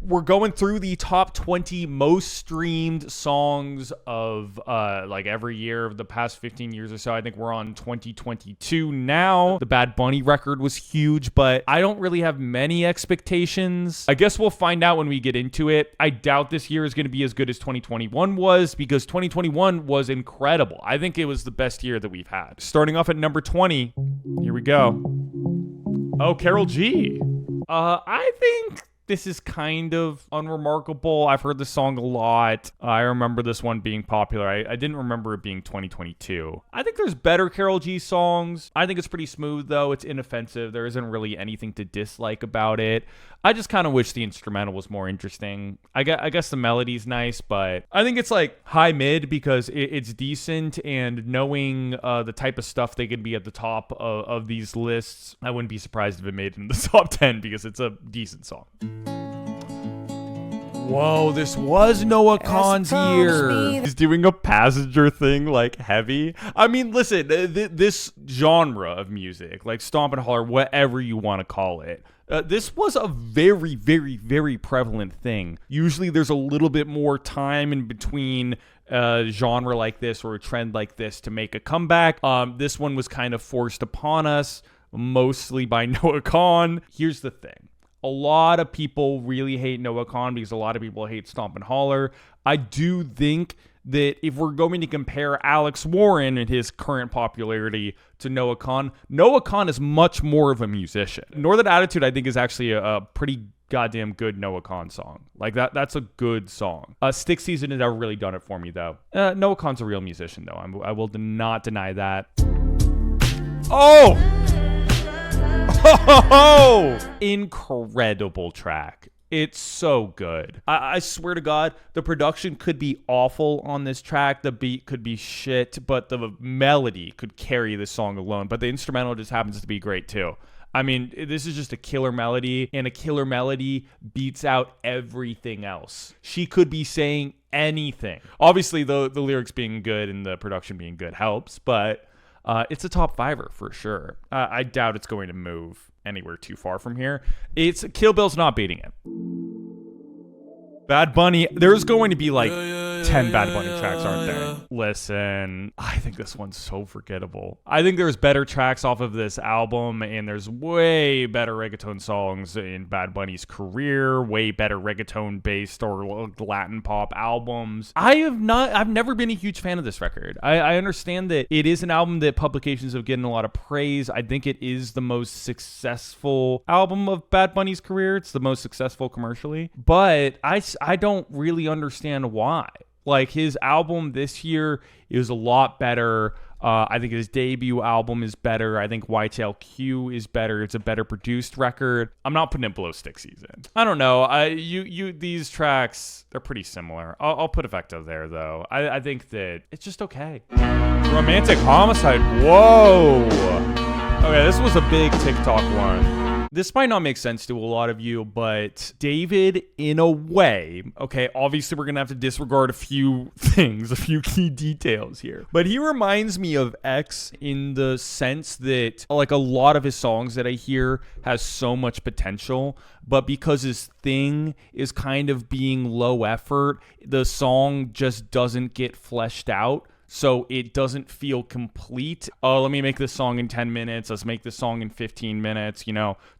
we're going through the top 20 most streamed songs of like every year of the past 15 years or so. I think we're on 2022 now. The Bad Bunny record was huge, but I don't really have many expectations. I guess we'll find out when we get into it. I doubt this year is going to be as good as 2021 was, because 2021 was incredible. I think it was the best year that we've had. Starting off at number 20, here we go. Oh, Karol G. I think this is kind of unremarkable. I've heard this song a lot. I remember this one being popular. I didn't remember it being 2022. I think there's better Karol G songs. I think it's pretty smooth, though. It's inoffensive. There isn't really anything to dislike about it. I just kind of wish the instrumental was more interesting. I guess the melody's nice, but I think it's like high mid because it's decent, and knowing the type of stuff they could be at the top of these lists, I wouldn't be surprised if it made it in the top 10 because it's a decent song. Whoa, this was Noah Kahan's year. He's doing a passenger thing like heavy. I mean, listen, this genre of music, like stomp and holler, whatever you want to call it, this was a very, very, very prevalent thing. Usually there's a little bit more time in between a genre like this or a trend like this to make a comeback. This one was kind of forced upon us, mostly by Noah Kahan. Here's the thing. A lot of people really hate Noah Kahan because a lot of people hate Stomp and Holler. I do think that if we're going to compare Alex Warren and his current popularity to Noah Kahan is much more of a musician. Northern Attitude, I think, is actually a pretty goddamn good Noah Kahan song. Like that's a good song. Stick Season has never really done it for me, though. Noah Kahan's a real musician, though. I will not deny that. Oh! Oh, incredible track. It's so good. I swear to God, the production could be awful on this track. The beat could be shit, but the melody could carry the song alone. But the instrumental just happens to be great too. I mean, this is just a killer melody, and a killer melody beats out everything else. She could be saying anything. Obviously, the lyrics being good and the production being good helps, but it's a top fiver for sure. I doubt it's going to move anywhere too far from here. Kill Bill's not beating it. Bad Bunny, there's going to be like 10 Bad Bunny tracks, aren't there? Listen, I think this one's so forgettable. I think there's better tracks off of this album, and there's way better reggaeton songs in Bad Bunny's career, way better reggaeton-based or Latin pop albums. I've never been a huge fan of this record. I understand that it is an album that publications have given a lot of praise. I think it is the most successful album of Bad Bunny's career. It's the most successful commercially, but I don't really understand why. Like, his album this year is a lot better. I think his debut album is better. I think Whitetail Q is better. It's a better produced record. I'm not putting it below Stick Season. I don't know. These tracks, they're pretty similar. I'll put Effecto there, though. I think that it's just okay. Romantic Homicide. Whoa. Okay, this was a big TikTok one. This might not make sense to a lot of you, but David, in a way, okay, obviously we're going to have to disregard a few things, a few key details here. But he reminds me of X in the sense that, like, a lot of his songs that I hear has so much potential, but because his thing is kind of being low effort, the song just doesn't get fleshed out. So it doesn't feel complete. Oh, let me make this song in 10 minutes. Let's make this song in 15 minutes.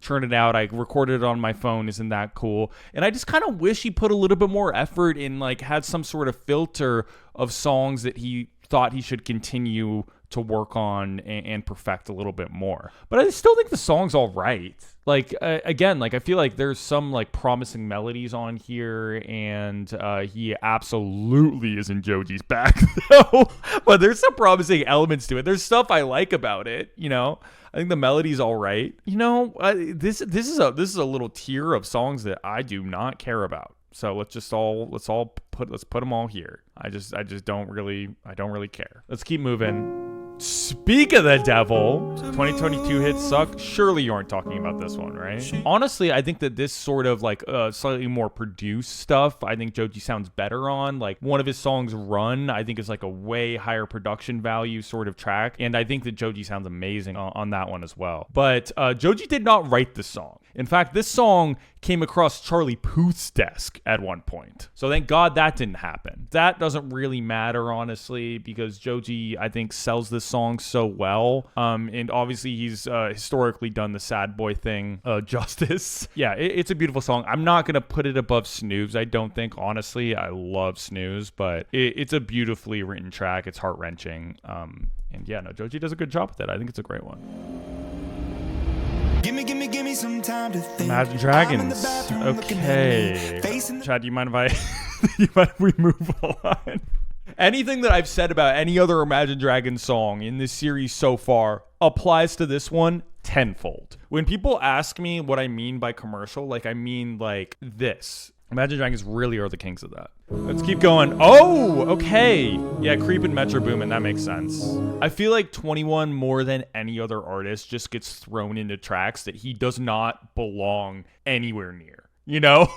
Churn it out. I recorded it on my phone. Isn't that cool? And I just kind of wish he put a little bit more effort in, like, had some sort of filter of songs that he thought he should continue to work on and perfect a little bit more. But I still think the song's all right. Like, again, like, I feel like there's some, like, promising melodies on here, and he absolutely isn't Joji's back, though. But there's some promising elements to it. There's stuff I like about it, I think the melody's all right. This is a little tier of songs that I do not care about. So let's put them all here. I just don't really care. Let's keep moving. Speak of the devil, 2022 hits suck. Surely you aren't talking about this one, right? Honestly, I think that this sort of like slightly more produced stuff, I think Joji sounds better on. Like, one of his songs, Run, I think is like a way higher production value sort of track. And I think that Joji sounds amazing on that one as well. But Joji did not write the song. In fact, this song came across Charlie Puth's desk at one point. So thank God that didn't happen. That doesn't really matter, honestly, because Joji, I think, sells this song so well. And obviously he's historically done the sad boy thing justice. Yeah, it's a beautiful song. I'm not going to put it above Snooze, I don't think, honestly. I love Snooze, but it's a beautifully written track. It's heart-wrenching. And yeah, no, Joji does a good job with it. I think it's a great one. Give me some time to think. Imagine Dragons. Okay. Chad, do you mind if we move on? Anything that I've said about any other Imagine Dragons song in this series so far applies to this one tenfold. When people ask me what I mean by commercial, like I mean like this. Imagine Dragons really are the kings of that. Let's keep going. Oh, okay. Yeah, Creep and Metro Boomin, that makes sense. I feel like 21 more than any other artist just gets thrown into tracks that he does not belong anywhere near, you know?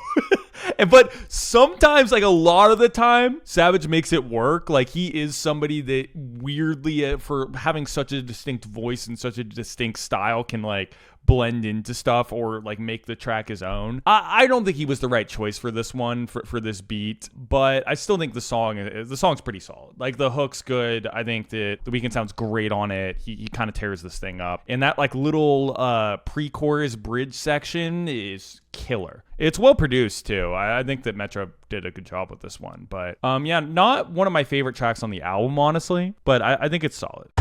But sometimes, like a lot of the time, Savage makes it work. Like he is somebody that weirdly, for having such a distinct voice and such a distinct style, can like blend into stuff or like make the track his own. I don't think he was the right choice for this one, for this beat, but I still think the song's pretty solid. Like the hook's good. I think that The Weeknd sounds great on it. He kind of tears this thing up. And that like little pre-chorus bridge section is killer. It's well produced too. I think that Metro did a good job with this one. But yeah, not one of my favorite tracks on the album, honestly, but I think it's solid.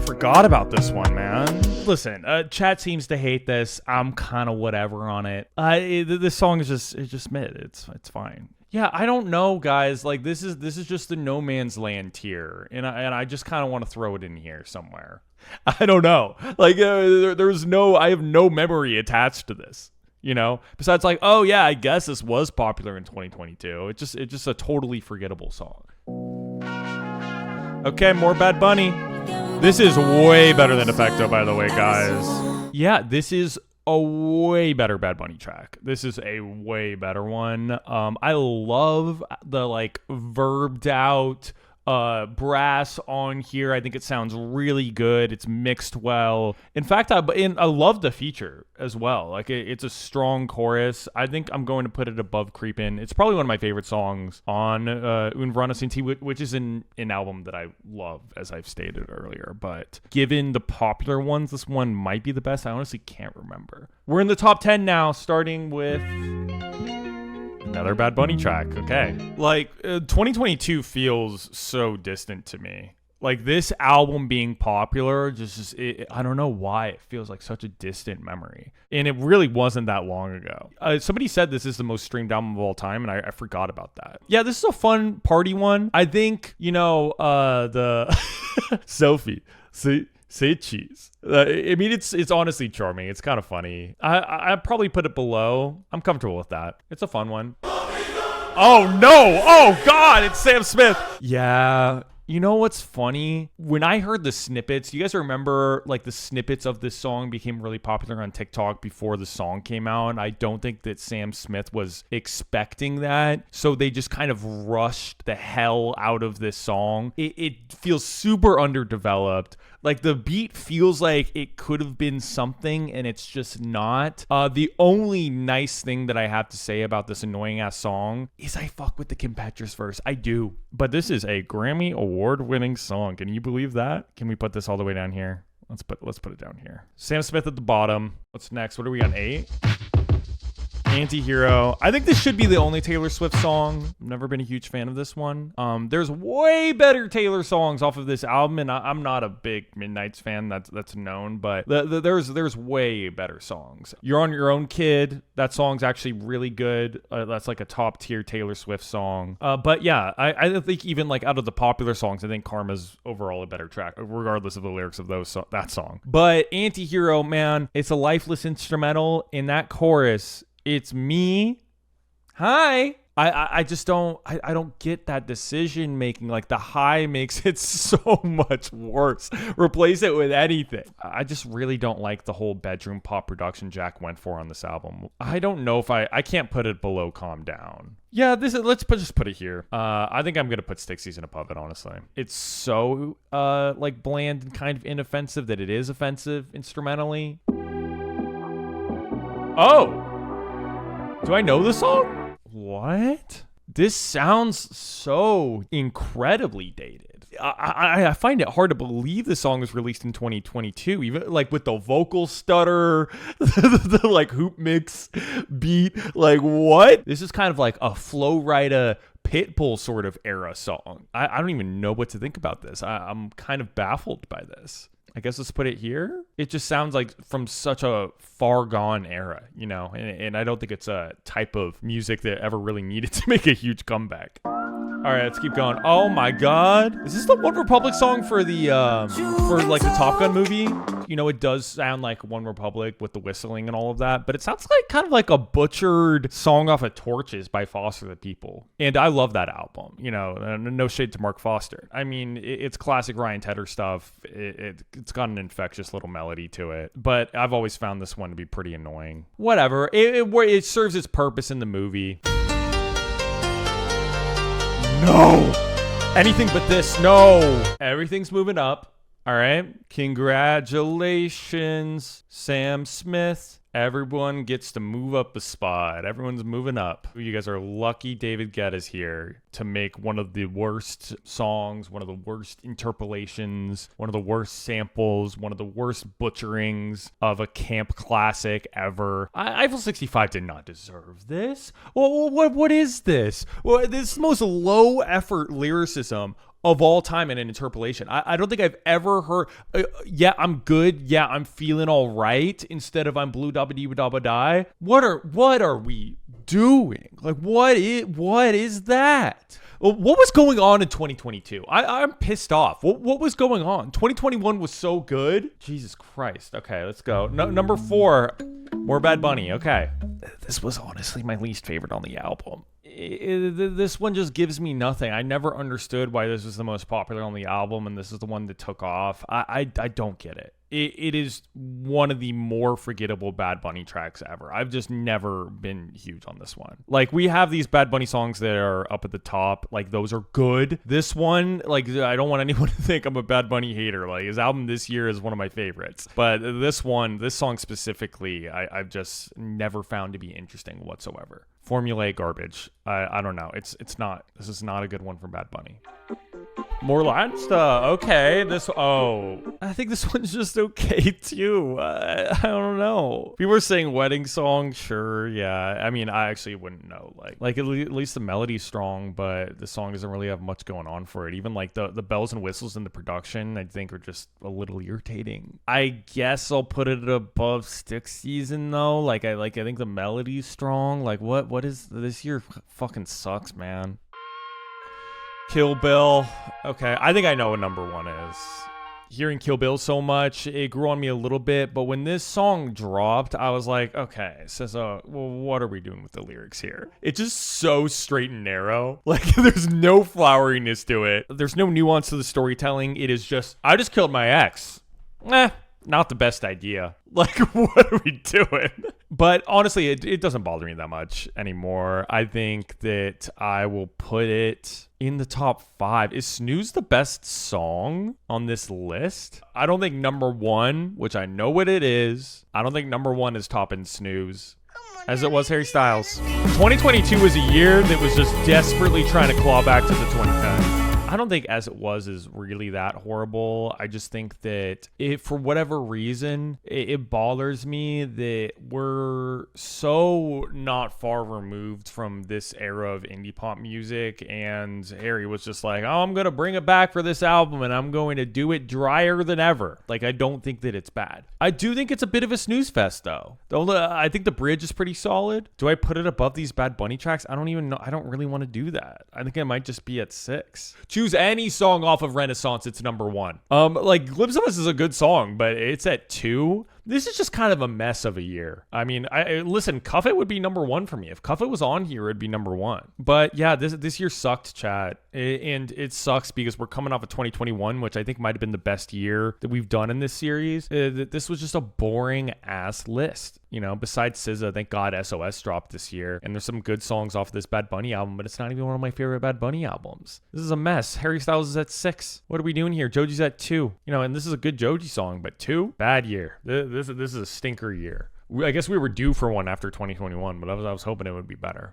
Forgot about this one, man. Listen, chat seems to hate this. I'm kind of whatever on it. This song is just mid. It's fine. Yeah, I don't know, guys. Like this is just the no man's land tier, and I just kind of want to throw it in here somewhere. I don't know. Like I have no memory attached to this. You know, besides like, oh yeah, I guess this was popular in 2022. It's just a totally forgettable song. Okay, more Bad Bunny. This is way better than Effecto, by the way, guys. Yeah, this is a way better Bad Bunny track. This is a way better one. I love the like verbed out brass on here. I think it sounds really good. It's mixed well. In fact, I love the feature as well. Like it's a strong chorus. I think I'm going to put it above Creepin'. It's probably one of my favorite songs on Un Verano Sin Ti, which is an album that I love, as I've stated earlier. But given the popular ones, this one might be the best. I honestly can't remember. We're in the top 10 now, starting with another Bad Bunny track. Okay. Like 2022 feels so distant to me. Like this album being popular, I don't know why it feels like such a distant memory. And it really wasn't that long ago. Somebody said this is the most streamed album of all time, and I forgot about that. Yeah, this is a fun party one. I think, the Sophie. Say cheese. I mean, it's honestly charming. It's kind of funny. I'd probably put it below. I'm comfortable with that. It's a fun one. Oh, no. Oh, God. It's Sam Smith. Yeah. You know what's funny? When I heard the snippets, you guys remember like the snippets of this song became really popular on TikTok before the song came out. And I don't think that Sam Smith was expecting that. So they just kind of rushed the hell out of this song. It feels super underdeveloped. Like the beat feels like it could have been something and it's just not. The only nice thing that I have to say about this annoying ass song is I fuck with the Kim Petras verse. I do. But this is a Grammy award-winning song. Can you believe that? Can we put this all the way down here? Let's put it down here. Sam Smith at the bottom. What's next? What are we on? 8? Anti-Hero. I think this should be the only Taylor Swift song. I've never been a huge fan of this one. There's way better Taylor songs off of this album, and I'm not a big Midnight's fan. That's known, but there's way better songs. You're on Your Own, Kid. That song's actually really good. That's like a top tier Taylor Swift song. But yeah, I think even like out of the popular songs, I think Karma's overall a better track, regardless of the lyrics of that song. But Anti-Hero, man, it's a lifeless instrumental. In that chorus, it's me. Hi. I just don't I don't get that decision making. Like the high makes it so much worse. Replace it with anything. I just really don't like the whole bedroom pop production Jack went for on this album. I don't know if I can't put it below Calm Down. Yeah, let's just put it here. I think I'm gonna put Stick Season above it, honestly. It's so like bland and kind of inoffensive that it is offensive instrumentally. Oh, do I know the song? What? This sounds so incredibly dated. I find it hard to believe the song was released in 2022, even like with the vocal stutter, the like hoop mix beat. Like what? This is kind of like a Flow Rida Pitbull sort of era song. I don't even know what to think about this. I'm kind of baffled by this. I guess let's put it here. It just sounds like from such a far gone era, you know, and I don't think it's a type of music that ever really needed to make a huge comeback. All right, let's keep going. Oh my God. Is this the One Republic song for the, for like the Top Gun movie? You know, it does sound like One Republic with the whistling and all of that, but it sounds like kind of like a butchered song off of Torches by Foster the People. And I love that album, you know, no shade to Mark Foster. I mean, it's classic Ryan Tedder stuff. It's got an infectious little melody to it, but I've always found this one to be pretty annoying. Whatever. It serves its purpose in the movie. No! Anything but this, no! Everything's moving up. All right. Congratulations, Sam Smith. Everyone gets to move up a spot. Everyone's moving up. You guys are lucky David Guetta's here to make one of the worst songs, one of the worst interpolations, one of the worst samples, one of the worst butcherings of a camp classic ever. Eiffel 65 did not deserve this. Well, what is this? Well, this is the most low effort lyricism of all time in an interpolation. I don't think I've ever heard, yeah, I'm good, yeah, I'm feeling all right, instead of I'm blue dabba dee dabba die. What are we doing? Like, what is that? What was going on in 2022? I'm pissed off. What was going on? 2021 was so good. Jesus Christ. Okay, let's go. Number 4, more Bad Bunny. Okay. This was honestly my least favorite on the album. This one just gives me nothing. I never understood why this was the most popular on the album and this is the one that took off. I don't get it. It is one of the more forgettable Bad Bunny tracks ever. I've just never been huge on this one. Like, we have these Bad Bunny songs that are up at the top. Like, those are good. This one, like, I don't want anyone to think I'm a Bad Bunny hater. Like, his album this year is one of my favorites. But this song specifically, I've just never found to be interesting whatsoever. Formulaic garbage. I don't know. This is not a good one from Bad Bunny. More Latin stuff. Okay, I think this one's just okay too. I don't know. People were saying wedding song, sure, yeah. I mean, I actually wouldn't know. Like at least the melody's strong, but the song doesn't really have much going on for it. Even like the bells and whistles in the production, I think are just a little irritating. I guess I'll put it above Stick Season though. Like I think the melody's strong. Like what is this year? Fucking sucks, man. Kill Bill. Okay, I think I know what number 1 is. Hearing Kill Bill so much, it grew on me a little bit, but when this song dropped, I was like, okay, so well, what are we doing with the lyrics here? It's just so straight and narrow. Like, there's no floweriness to it. There's no nuance to the storytelling. It is just, I just killed my ex. Not the best idea. Like, what are we doing? But honestly, it doesn't bother me that much anymore. I think that I will put it in the top 5. Is Snooze the best song on this list? I don't think number 1, which I know what it is, I don't think number 1 is topping Snooze, as it was Harry Styles. 2022 was a year that was just desperately trying to claw back to the 2010s. I don't think As It Was is really that horrible. I just think that for whatever reason, it bothers me that we're so not far removed from this era of indie pop music. And Harry was just like, oh, I'm going to bring it back for this album and I'm going to do it drier than ever. Like, I don't think that it's bad. I do think it's a bit of a snooze fest, though. I think the bridge is pretty solid. Do I put it above these Bad Bunny tracks? I don't even know. I don't really want to do that. I think it might just be at 6. Choose any song off of Renaissance, it's number 1. Like Glimpse of Us is a good song, but it's at 2. This is just kind of a mess of a year. I mean, listen, Cuff It would be number one for me. If Cuff It was on here, it'd be number one. But yeah, this year sucked, chat. And it sucks because we're coming off of 2021, which I think might have been the best year that we've done in this series. This was just a boring ass list. You know, besides SZA, thank God SOS dropped this year. And there's some good songs off of this Bad Bunny album, but it's not even one of my favorite Bad Bunny albums. This is a mess. Harry Styles is at 6. What are we doing here? Joji's at 2. You know, and this is a good Joji song, but 2? Bad year. This is a stinker year. I guess we were due for one after 2021, but I was hoping it would be better.